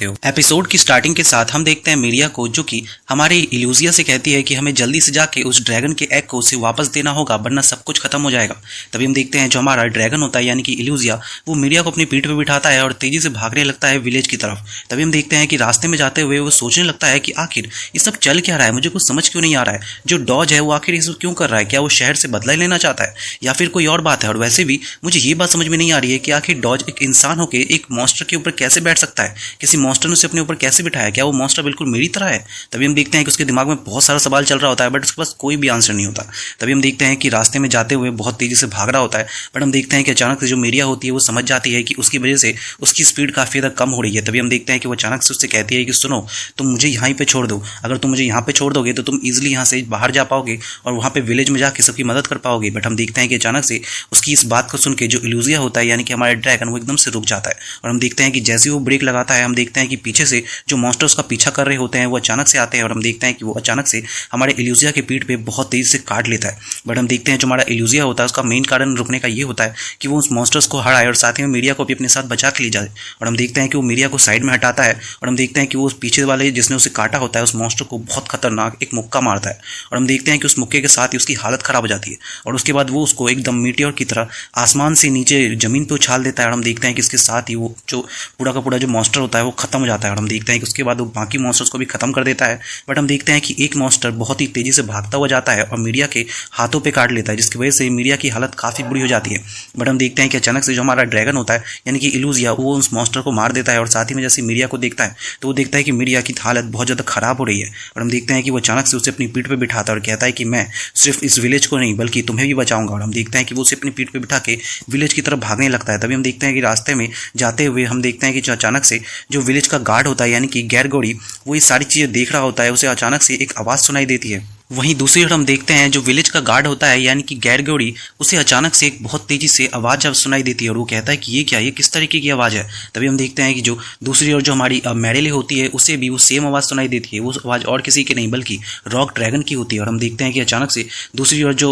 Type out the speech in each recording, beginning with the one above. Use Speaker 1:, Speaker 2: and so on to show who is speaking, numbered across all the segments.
Speaker 1: सकते हो। एपिसोड की स्टार्टिंग के साथ हम देखते हैं मीरिया को, जो कि हमारे इल्यूजिया से कहती है कि हमें जल्दी से जाके उस ड्रैगन के एग को उसे वापस देना होगा, वरना सब कुछ खत्म हो जाएगा। तभी हम देखते हैं जो हमारा ड्रैगन होता है यानी कि इल्यूजिया, वो मीरिया को अपनी पीठ पे बिठाता है और तेजी से भागने लगता है विलेज की तरफ। तभी हम देखते हैं कि रास्ते में जाते हुए वो सोचने लगता है कि आखिर ये सब चल क्या रहा है, मुझे कुछ समझ क्यों नहीं आ रहा है। जो डॉज है वो आखिर ये सब क्यों कर रहा है, क्या वो शहर से बदला लेना चाहता है या फिर कोई और बात है। और वैसे भी मुझे ये बात समझ में नहीं आ रही है कि आखिर डॉज एक इंसान होकर एक मॉन्स्टर के ऊपर कैसे बैठ सकता है, किसी मॉन्स्टर ने उसे अपने ऊपर कैसे बिठाया, क्या वो मॉन्स्टर बिल्कुल मेरी तरह है। तभी हम देखते हैं कि उसके दिमाग में बहुत सारा सवाल चल रहा होता है, बट उसके पास कोई भी आंसर नहीं होता। तभी हम देखते हैं कि रास्ते में जाते हुए बहुत तेजी से भाग रहा होता है, बट हम देखते हैं कि अचानक से जो मीरिया होती है वो समझ जाती है कि उसकी वजह से उसकी स्पीड काफी ज्यादा कम हो रही है। तभी हम देखते हैं कि वो अचानक से उससे कहती है कि सुनो, तुम मुझे यहाँ पे छोड़ दो, अगर तुम मुझे यहाँ पे छोड़ दोगे तो तुम इजिली यहाँ से बाहर जा पाओगे और वहाँ पे विलेज में जाके सबकी मदद कर पाओगे। बट हम देखते हैं कि अचानक से उसकी इस बात को सुन के जो इल्यूजिया होता है यानी कि हमारा ड्रैगन, वो एकदम से रुक जाता है। और हम देखते हैं कि जैसे वो ब्रेक लगाता है, हम देखते हैं कि पीछे से जो मॉन्स्टर उसका पीछा कर रहे होते हैं वो अचानक से आते हैं और हम देखते हैं कि वो अचानक से हमारे इल्यूजिया के पीठ पे बहुत तेजी से काट लेता है। बट हम देखते हैं जो हमारा इल्यूजिया होता है उसका मेन कारण रुकने का ये होता है कि वो उस मॉन्स्टर्स को हराए और साथ ही में मीरिया को भी अपने साथ बचा के ले जाए। और हम देखते हैं कि वो मीरिया को साइड में हटाता है और हम देखते हैं कि वो उस पीछे वाले जिसने उसे काटा होता है उस मॉन्स्टर को बहुत खतरनाक एक मुक्का मारता है। और हम देखते हैं कि उस मुक्के के साथ ही उसकी हालत खराब हो जाती है और उसके बाद वो उसको एकदम मीटियोर की तरह आसमान से नीचे जमीन पे उछाल देता है। और हम देखते हैं कि इसके साथ ही वो जो पूरा का पूरा जो मॉन्स्टर होता है वो खत्म हो जाता है। और हम देखते हैं कि उसके बाद वो बाकी मॉन्स्टर्स को भी खत्म कर देता है। बट हम देखते हैं कि एक मॉन्स्टर बहुत ही तेजी से भागता हुआ जाता है और मीरिया के हाथों पे काट लेता है, जिसकी वजह से मीरिया की हालत काफी बुरी हो जाती है। बट हम देखते हैं कि अचानक से जो हमारा ड्रैगन होता है यानी कि इल्यूजिया, वो उस मॉन्स्टर को मार देता है और साथ ही में जैसे मीरिया को देखता है तो वो देखता है कि मीरिया की हालत बहुत ज्यादा खराब हो रही है। और हम देखते हैं कि वो अचानक से उसे अपनी पीठ पे बिठाता है और कहता है कि मैं सिर्फ इस विलेज को नहीं बल्कि तुम्हें भी बचाऊंगा। और हम देखते हैं कि वो उसे अपनी पीठ पे बिठा के विलेज की तरफ भागने लगता है। तभी हम देखते हैं कि रास्ते में जाते हुए हम देखते हैं कि अचानक से जो विलेज का गार्ड होता है यानी कि गैरगोड़ी, वो ये सारी चीजें देख रहा होता है। उसे अचानक से एक आवाज सुनाई देती है। वहीं दूसरी ओर हम देखते हैं जो विलेज का गार्ड होता है यानी कि गैरगोड़ी, उसे अचानक से एक बहुत तेजी से आवाज सुनाई देती है और वो कहता है कि ये क्या, ये किस तरीके की आवाज है। तभी हम देखते हैं कि जो दूसरी ओर जो हमारी मैरिले होती है उसे भी वो सेम आवाज सुनाई देती है। वो आवाज और किसी की नहीं बल्कि रॉक ड्रैगन की होती है। और हम देखते हैं कि अचानक से दूसरी ओर जो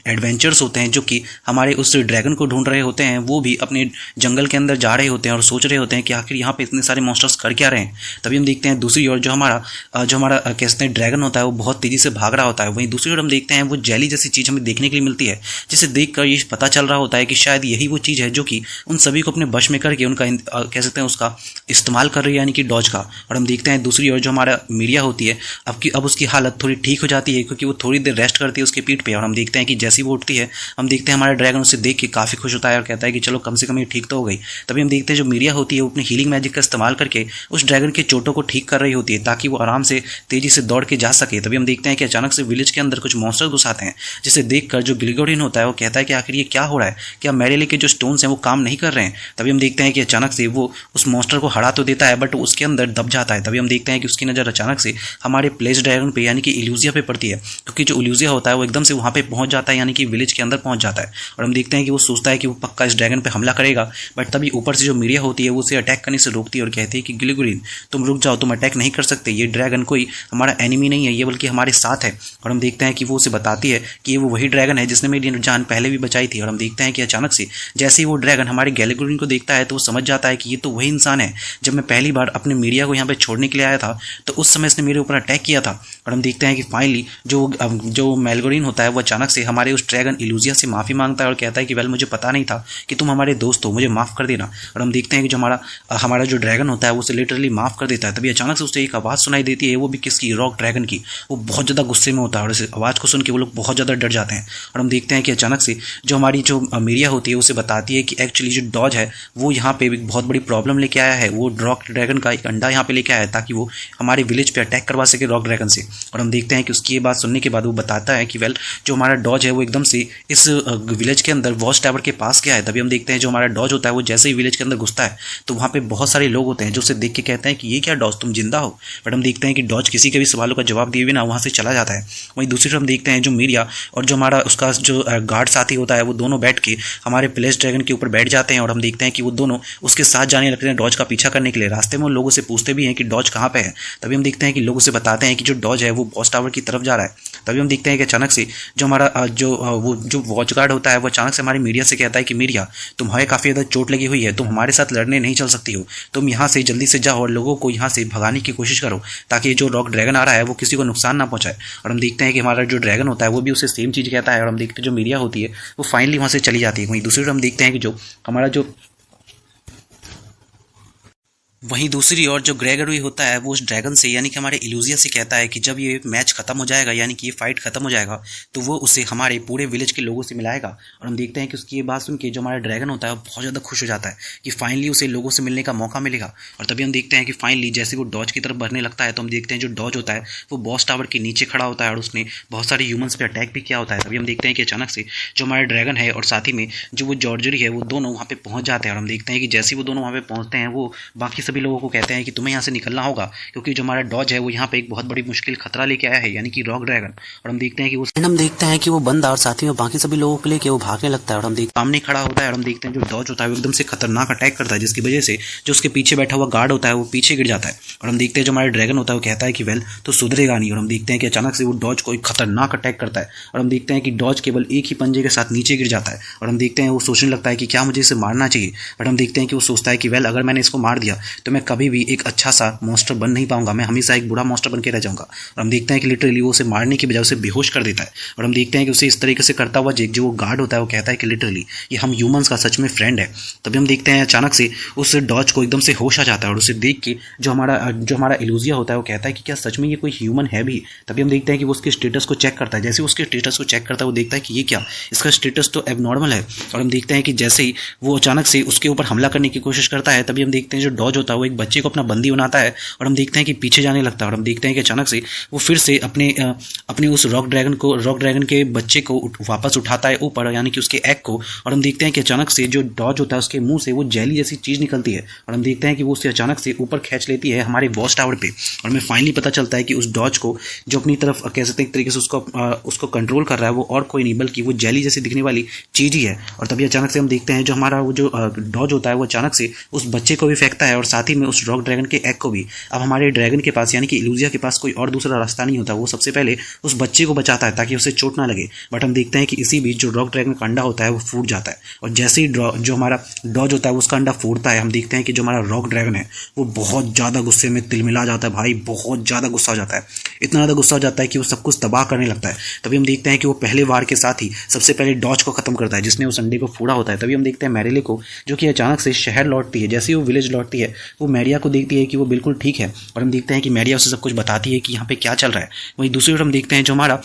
Speaker 1: एडवेंचर्स होते हैं जो कि हमारे उस ड्रैगन को ढूंढ रहे होते हैं, वो भी अपने जंगल के अंदर जा रहे होते हैं और सोच रहे होते हैं कि आखिर यहाँ पे इतने सारे मॉन्स्टर्स कर क्या रहे हैं। तभी हम देखते हैं दूसरी ओर जो हमारा कहते हैं ड्रैगन होता है वो बहुत तेजी से भाग रहा होता है। वहीं दूसरी ओर हम देखते हैं वो जेली जैसी चीज हमें देखने के लिए मिलती है, जिसे देखकर ये पता चल रहा होता है कि शायद यही वो चीज है जो कि उन सभी को अपने वश में करके उनका कह सकते हैं उसका इस्तेमाल कर रही है यानी कि डॉज का। और हम देखते हैं दूसरी ओर जो हमारा मीरिया होती है अब उसकी हालत थोड़ी ठीक हो जाती है क्योंकि वो थोड़ी देर रेस्ट करती है उसके पीठ पे। और हम देखते हैं कि जैसी वो उठती है हम देखते हैं हमारा ड्रैगन उसे देख के काफी खुश होता है और कहता है कि चलो कम से कम ये ठीक तो हो गई। तभी हम देखते हैं जो मीरिया होती है वो अपने हीलिंग मैजिक का इस्तेमाल करके उस ड्रैगन के चोटों को ठीक कर रही होती है ताकि वो आराम से तेजी से दौड़ के जा सके। तभी हम देखते हैं कि अचानक से विलेज के अंदर कुछ मॉन्स्टर घुस आते हैं, जिसे देखकर जो ग्लिगोरिन होता है वो कहता है कि आखिर ये क्या हो रहा है, क्या मैरिले के जो स्टोन्स हैं वो काम नहीं कर रहे हैं। तभी हम देखते हैं कि अचानक से वो उस मॉन्स्टर को हरा तो देता है बट उसके अंदर दब जाता है। तभी हम देखते हैं कि उसकी नजर अचानक से हमारे प्लेस ड्रैगन पे यानी कि इल्यूजिया पे पड़ती है, क्योंकि जो इल्यूजिया होता है वो एकदम से वहां पे पहुंच जाता है यानी कि विलेज के अंदर पहुंच जाता है। और हम देखते हैं कि वो सोचता है कि वो पक्का इस ड्रैगन पे हमला करेगा, बट तभी ऊपर से जो मीरिया होती है वो उसे अटैक करने से रोकती है और कहती है कि ग्लिगोरिन तुम रुक जाओ, तुम अटैक नहीं कर सकते, ये ड्रैगन कोई हमारा एनिमी नहीं है, ये बल्कि हमारे साथ है। और हम देखते हैं कि वो उसे बताती है कि ये वो वही ड्रैगन है जिसने मेरी जान पहले भी बचाई थी। और हम देखते हैं कि अचानक से जैसे ही वो ड्रैगन हमारे ग्लिगोरिन को देखता है तो वो समझ जाता है कि ये तो वही इंसान है जब मैं पहली बार अपने मीरिया को यहाँ पे छोड़ने के लिए आया था तो उस समय इसने मेरे ऊपर अटैक किया था। और हम देखते हैं कि फाइनली जो मेलगोरिन होता है वो अचानक से हमारे उस ड्रैगन इल्यूजिया से माफी मांगता है और कहता है कि वेल मुझे पता नहीं था कि तुम हमारे दोस्त हो, मुझे माफ कर देना। और हम देखते हैं कि जो हमारा जो ड्रैगन होता है वो उसे लिटरली माफ कर देता है। तभी अचानक से उसे एक आवाज सुनाई देती है, वो भी किसकी, रॉक ड्रैगन की। वो बहुत ज्यादा गुस्से में होता है और इस आवाज को सुन के वो लोग बहुत ज्यादा डर जाते हैं। और हम देखते हैं कि अचानक से जो हमारी जो मीरिया होती है उसे बताती है कि एक्चुअली जो डॉज है वो यहाँ पे एक बहुत बड़ी प्रॉब्लम लेके आया है। वो रॉक ड्रैगन का एक अंडा यहाँ पे लेके आया है ताकि वो हमारे विलेज पे अटैक करवा सके रॉक ड्रैगन से। और हम देखते हैं कि उसकी ये बात सुनने के बाद वो बताता है कि वेल जो हमारा डॉज है वो एकदम से इस विलेज के अंदर वॉच टावर के पास गया है। तभी हम देखते हैं जो हमारा डॉज होता है वो जैसे ही विलेज के अंदर घुसता है तो वहाँ पे बहुत सारे लोग होते हैं जो उसे देख के कहते हैं कि ये क्या डॉज, तुम जिंदा हो। बट हम देखते हैं कि डॉज किसी के भी सवालों का जवाब दिए बिना वहाँ से चला जाता है। जाता है। वहीं दूसरी तरफ हम देखते हैं जो मीडिया और जो हमारा उसका जो गार्ड साथी होता है वो दोनों बैठ के हमारे प्लेस ड्रैगन के ऊपर बैठ जाते हैं और हम देखते हैं कि वो दोनों उसके साथ जाने लगते हैं डॉज का पीछा करने के लिए। रास्ते में उन लोगों से पूछते भी हैं कि डॉज कहाँ पे है। तभी हम देखते हैं कि लोगों से बताते हैं कि जो डॉज है वो वॉच टावर की तरफ जा रहा है। तभी हम देखते हैं कि अचानक से जो हमारा वो जो वॉच गार्ड होता है वो अचानक से हमारी मीडिया से कहता है कि मीडिया, तुम्हारे काफ़ी ज़्यादा चोट लगी हुई है, तुम हमारे साथ लड़ने नहीं चल सकती हो, तुम यहाँ से जल्दी से जाओ और लोगों को यहाँ से भगाने की कोशिश करो ताकि जो रॉक ड्रैगन आ रहा है वो किसी को नुकसान ना पहुंचाए। और हम देखते हैं कि हमारा जो ड्रैगन होता है वो भी उसे सेम चीज़ कहता है और हम देखते हैं जो मीडिया होती है वो फाइनली वहाँ से चली जाती है। वहीं दूसरी तरफ हम देखते हैं कि जो हमारा जो वहीं दूसरी ओर जो ग्रेगरी होता है वो उस ड्रैगन से यानी कि हमारे इल्यूजिया से कहता है कि जब ये मैच खत्म हो जाएगा यानी कि ये फाइट खत्म हो जाएगा तो वो उसे हमारे पूरे विलेज के लोगों से मिलाएगा। और हम देखते हैं कि उसकी ये बात सुन के जो हमारा ड्रैगन होता है वो बहुत ज़्यादा खुश हो जाता है कि फाइनली उसे लोगों से मिलने का मौका मिलेगा। और तभी हम देखते हैं कि फाइनली जैसे वो डॉज की तरफ बढ़ने लगता है तो हम देखते हैं जो डॉज होता है वो बॉस टावर के नीचे खड़ा होता है और उसने बहुत सारे ह्यूमंस पे अटैक भी किया होता है। तभी हम देखते हैं कि अचानक से जो हमारा ड्रैगन है और साथ ही में जो वो जॉर्जरी है वो दोनों वहाँ पे पहुँच जाते हैं। और हम देखते हैं कि जैसे वो दोनों वहाँ पे पहुँचते हैं वो बाकी सभी लोगों को कहते हैं कि तुम्हें यहाँ से निकलना होगा क्योंकि जो हमारा डॉज है वो यहाँ पे एक बहुत बड़ी मुश्किल खतरा लेके आया है यानी कि रॉक ड्रैगन। और हम देखते हैं कि वो बंदा और साथ ही में बाकी सभी लोगों के लिए वो भागने लगता है और हम देखते सामने खड़ा होता है और हम देखते हैं जो डॉज होता है वो एकदम से खतरनाक अटैक करता है जिसकी वजह से जो उसके पीछे बैठा हुआ गार्ड होता है वो पीछे गिर जाता है। और हम देखते हैं जो हमारा ड्रैगन होता है वो कहता है कि वेल तो सुधरेगा नहीं। और हम देखते हैं कि अचानक से वो डॉज को एक खतरनाक अटैक करता है और हम देखते हैं कि डॉज केवल एक ही पंजे के साथ नीचे गिर जाता है। और हम देखते हैं वो सोचने लगता है कि क्या मुझे इसे मारना चाहिए, बट हम देखते हैं कि वो सोचता है कि वेल अगर मैंने इसको मार दिया तो मैं कभी भी एक अच्छा सा मॉन्स्टर बन नहीं पाऊंगा, मैं हमेशा एक बुरा मॉन्स्टर बन के रह जाऊंगा। और हम देखते हैं कि लिटरली वो उसे मारने की बजाय उसे बेहोश कर देता है। और हम देखते हैं कि उसे इस तरीके से करता हुआ जो वो गार्ड होता है वो कहता है कि लिटरली ये हम ह्यूमंस का सच में फ्रेंड है। तभी हम देखते हैं अचानक से उस डॉज को एकदम से होश आ जाता है और उसे देख के जो हमारा इल्यूजिया होता है वो कहता है कि क्या सच में ये कोई ह्यूमन है भी। तभी हम देखते हैं कि वो उसके स्टेटस को चेक करता है। जैसे उसके स्टेटस को चेक करता है वो देखता है कि ये क्या, इसका स्टेटस तो एबनॉर्मल है। और हम देखते हैं कि जैसे ही वो अचानक से उसके ऊपर हमला करने की कोशिश करता है तभी हम देखते हैं जो डॉज होता है वो एक बच्चे को अपना बंदी बनाता है और हम देखते हैं कि पीछे जाने लगता है। और हम देखते हैं कि अचानक से वो फिर से अपने उस रॉक ड्रैगन के बच्चे को वापस उठाता है ऊपर यानी कि उसके एग को। और हम देखते हैं कि अचानक से जो डॉज होता है उसके मुंह से वो जेली जैसी चीज़ निकलती है और हम देखते हैं कि वो उसे अचानक से ऊपर खींच लेती है हमारे वॉच टावर पे। और हमें फाइनली पता चलता है कि उस डॉज को जो अपनी तरफ कह सकते हैं एक तरीके से उसको कंट्रोल कर रहा है वो और कोई नहीं बल्कि वो जेली जैसी दिखने वाली चीज़ ही है। और तभी अचानक से हम देखते हैं जो हमारा वो जो डॉज होता है वो अचानक से उस बच्चे को भी फेंकता है और साथ ही में उस रॉक ड्रैगन के एग को भी। अब हमारे ड्रैगन के पास यानी कि इल्यूजिया के पास कोई और दूसरा रास्ता नहीं होता, वो सबसे पहले उस बच्चे को बचाता है ताकि उसे चोट ना लगे। बट हम देखते हैं कि इसी बीच जो रॉक ड्रैगन का अंडा होता है वो फूट जाता है और जैसे ही जो हमारा डॉज होता है उसका अंडा फूटता है हम देखते हैं कि जो हमारा रॉक ड्रैगन है वो बहुत ज़्यादा गुस्से में तिलमिला जाता है। भाई बहुत ज़्यादा गुस्सा हो जाता है, इतना ज़्यादा गुस्सा हो जाता है कि वो सब कुछ तबाह करने लगता है। तभी हम देखते हैं कि वो पहले वार के साथ ही सबसे पहले डॉज को खत्म करता है जिसने उस अंडे को फोड़ा होता है। तभी हम देखते हैं मैरिले को जो कि अचानक से शहर लौटती है। जैसे ही वो विलेज लौटती है वो मैरिया को देखती है कि वो बिल्कुल ठीक है और हम देखते हैं कि मैरिया उसे सब कुछ बताती है कि यहाँ पे क्या चल रहा है। वहीं दूसरी ओर हम देखते हैं जो हमारा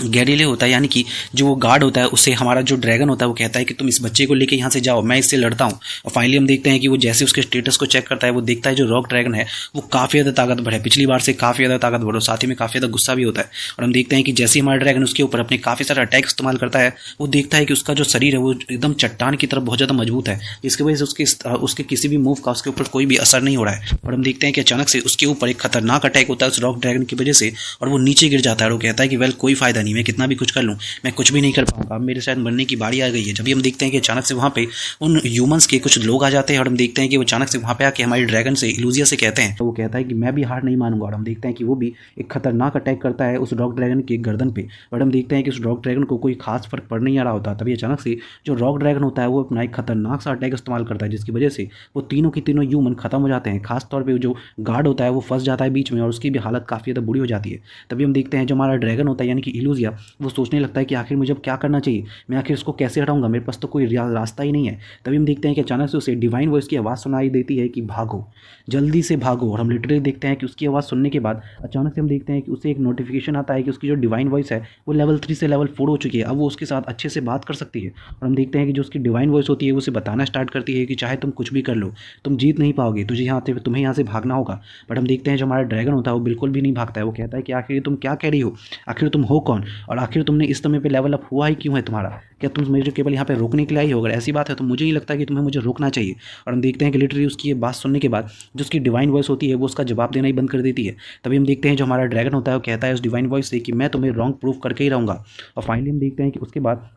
Speaker 1: गैरिले होता है यानी कि जो वो गार्ड होता है उससे हमारा जो ड्रैगन होता है वो कहता है कि तुम इस बच्चे को लेके यहाँ से जाओ, मैं इससे लड़ता हूँ। और फाइनली हम देखते हैं कि वो जैसे उसके स्टेटस को चेक करता है वो देखता है जो रॉक ड्रैगन है वो काफ़ी ज़्यादा ताकतवर है, पिछली बार से काफ़ी ज़्यादा ताकतवर और साथ ही में काफ़ी ज़्यादा गुस्सा भी होता है। और हम देखते हैं कि जैसे हमारा ड्रैगन उसके ऊपर अपने काफ़ी सारा अटैक इस्तेमाल करता है वो देखता है कि उसका जो शरीर है वो एकदम चट्टान की तरफ बहुत ज़्यादा मजबूत है जिसकी वजह से उसके किसी भी मूव का उसके ऊपर कोई भी असर नहीं हो रहा है। और हम देखते हैं कि अचानक से उसके ऊपर एक खतरनाक अटैक होता है उस रॉक ड्रैगन की वजह से और वो नीचे गिर जाता है और वो कहता है कि वेल कोई फायदा नहीं, मैं कितना भी कुछ कर लूँ मैं कुछ भी नहीं कर पाऊंगा, अब मेरे शायद मरने की बारी आ गई है। जब भी हम देखते हैं कि अचानक से वहाँ पे उन ह्यूमंस के कुछ लोग आ जाते हैं और हम देखते हैं कि वो अचानक से वहाँ पे आके हमारे ड्रैगन से इल्यूजिया से कहते हैं तो वो कहता है कि मैं भी हार नहीं मानूंगा। और हम देखते हैं कि वो भी एक खतरनाक अटैक करता है उस रॉक ड्रैगन के गर्दन पे और हम देखते हैं कि उस रॉक ड्रैगन को कोई खास फर्क पड़ नहीं आ रहा होता। तभी अचानक से जो रॉक ड्रैगन होता है वो अपना एक खतरनाक सा अटैक इस्तेमाल करता है जिसकी वजह से वो तीनों की तीनों ह्यूमन खत्म हो जाते हैं। खासतौर पर जो गार्ड होता है वो फंस जाता है बीच में और उसकी भी हालत काफ़ी ज़्यादा बुरी हो जाती है। तभी हम देखते हैं जो हमारा ड्रैगन होता है यानी कि इल्यूजिया वो सोचने लगता है कि आखिर मुझे अब क्या करना चाहिए, मैं आखिर इसको कैसे हटाऊंगा, मेरे पास तो कोई रास्ता ही नहीं है। तभी हम देखते हैं कि अचानक से उसे डिवाइन वॉइस की आवाज़ सुनाई देती है कि भागो, जल्दी से भागो। और हम लिटरली देखते हैं कि उसकी आवाज़ सुनने के बाद अचानक से हम देखते हैं कि उसे एक नोटिफिकेशन आता है कि उसकी जो डिवाइन वॉइस है वो लेवल 3 से लेवल 4 हो चुकी है, अब वो उसके साथ अच्छे से बात कर सकती है। और हम देखते हैं कि जो उसकी डिवाइन वॉइस होती है वो उसे बताना स्टार्ट करती है कि चाहे तुम कुछ भी कर लो तुम जीत नहीं पाओगे, तुम्हें यहाँ से भागना होगा। बट हम देखते हैं जो हमारा ड्रैगन होता है वो बिल्कुल भी नहीं भागता है, वो कहता है कि आखिर तुम क्या कह रही हो, आखिर तुम हो कौन। एवरीवन। और आखिर तुमने इस समय पे लेवल अप हुआ ही क्यों है तुम्हारा? क्या तुम मुझे केवल यहाँ पे रोकने के लिए आई हो? अगर ऐसी बात है तो मुझे नहीं लगता कि तुम्हें मुझे रोकना चाहिए। और हम देखते हैं कि लिटरली उसकी ये बात सुनने के बाद जो उसकी डिवाइन वॉइस होती है वो उसका जवाब देना ही बंद कर देती है। तभी हम देखते हैं जो हमारा ड्रैगन होता है वो कहता है उस डिवाइन वॉइस से कि मैं तुम्हें रॉन्ग प्रूफ करके ही रहूँगा। और फाइनली हम देखते हैं कि उसके बाद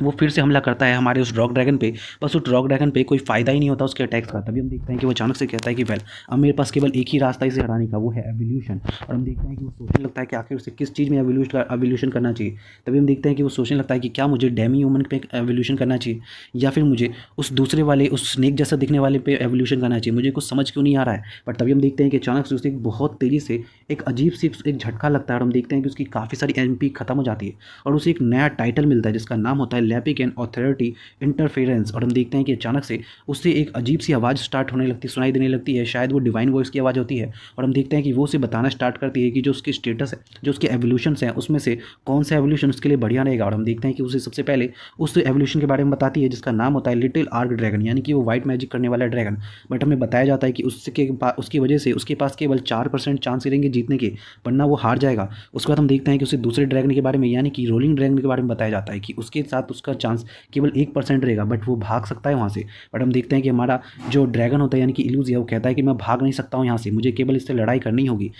Speaker 1: वो फिर से हमला करता है हमारे उस रॉक ड्रैगन पे। बस उस रॉक ड्रैगन पे कोई फ़ायदा ही नहीं होता उसके अटैक्स का। तभी हम देखते हैं कि वो अचानक से कहता है कि वेल, अब मेरे पास केवल एक ही रास्ता इसे हराने का, वो है एवोल्यूशन। और हम देखते हैं कि वो सोचने लगता है कि आखिर उसे किस चीज़ में एवोल्यूशन करना चाहिए। तभी हम देखते हैं कि वो सोचने लगता है कि क्या मुझे डेमी ह्यूमन पे एवोल्यूशन करना चाहिए या फिर मुझे उस दूसरे वाले उस स्नेक जैसा दिखने वाले पे एवोल्यूशन करना चाहिए। मुझे कुछ समझ क्यों नहीं आ रहा है। बट तभी हम देखते हैं कि अचानक से उसे एक बहुत तेज़ी से एक अजीब सी एक झटका लगता है और हम देखते हैं कि उसकी काफ़ी सारी एमपी खत्म हो जाती है और उसे एक नया टाइटल मिलता है जिसका नाम होता है लैपिक एंड ऑथोरिटी इंटरफेरेंस। और हम देखते हैं कि अचानक से उससे एक अजीब सी आवाज़ स्टार्ट होने लगती, सुनाई देने लगती है। शायद वो डिवाइन वॉइस की आवाज़ होती है। और हम देखते हैं कि वो उसे बताना स्टार्ट करती है कि जो उसकी स्टेटस है, जो उसके एवोल्यूशंस हैं, उसमें से कौन सा एवोल्यूशन उसके लिए बढ़िया रहेगा। और हम देखते हैं कि उसे सबसे पहले उस एवोल्यूशन के बारे में बताती है जिसका नाम होता है लिटिल आर्क ड्रैगन, यानी कि वो व्हाइट मैजिक करने वाला ड्रैगन। बट हमें बताया जाता है कि उसकी वजह से उसके पास केवल 4% चांस रहेंगे जीतने के, वरना वो हार जाएगा। उसके बाद हम देखते हैं कि उसे दूसरे ड्रैगन के बारे में यानी कि रोलिंग ड्रैगन के बारे में बताया जाता है कि उसके साथ उसका चांस केवल 1% रहेगा, बट वो भाग सकता है वहाँ से। बट हम देखते हैं कि हमारा जो ड्रैगन होता है यानी कि इल्यूजिया, वो कहता है कि मैं भाग नहीं सकता हूँ यहाँ से, मुझे केवल इससे लड़ाई करनी होगी।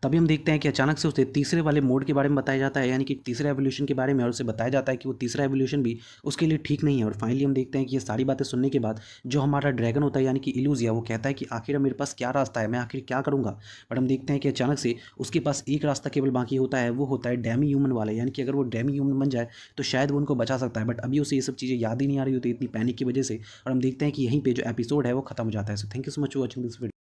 Speaker 1: तभी हम देखते हैं कि अचानक से उसे तीसरे वाले मोड के बारे में बताया जाता है यानी कि तीसरे एवोल्यूशन के बारे में, और उसे बताया जाता है कि वो तीसरा एवोल्यूशन भी उसके लिए ठीक नहीं है। और फाइनली हम देखते हैं कि ये सारी बातें सुनने के बाद जो हमारा ड्रैगन होता है यानी कि इल्यूजिया, वो कहता है कि आखिर मेरे पास क्या रास्ता है, मैं आखिर क्या करूँगा। बट हम देखते हैं कि अचानक से उसके पास एक रास्ता केवल बाकी होता है, वो होता है डेमी ह्यूमन वाला, यानी कि अगर वो डेमी ह्यूमन बन जाए तो शायद वो उनको बचा सकता है। बट अभी उसे ये सब चीज़ें याद ही नहीं आ रही होती इतनी पैनिक की वजह से। और हम देखते हैं कि यहीं पे जो एपिसोड है वो खत्म हो जाता है। So thank you so much for watching this video.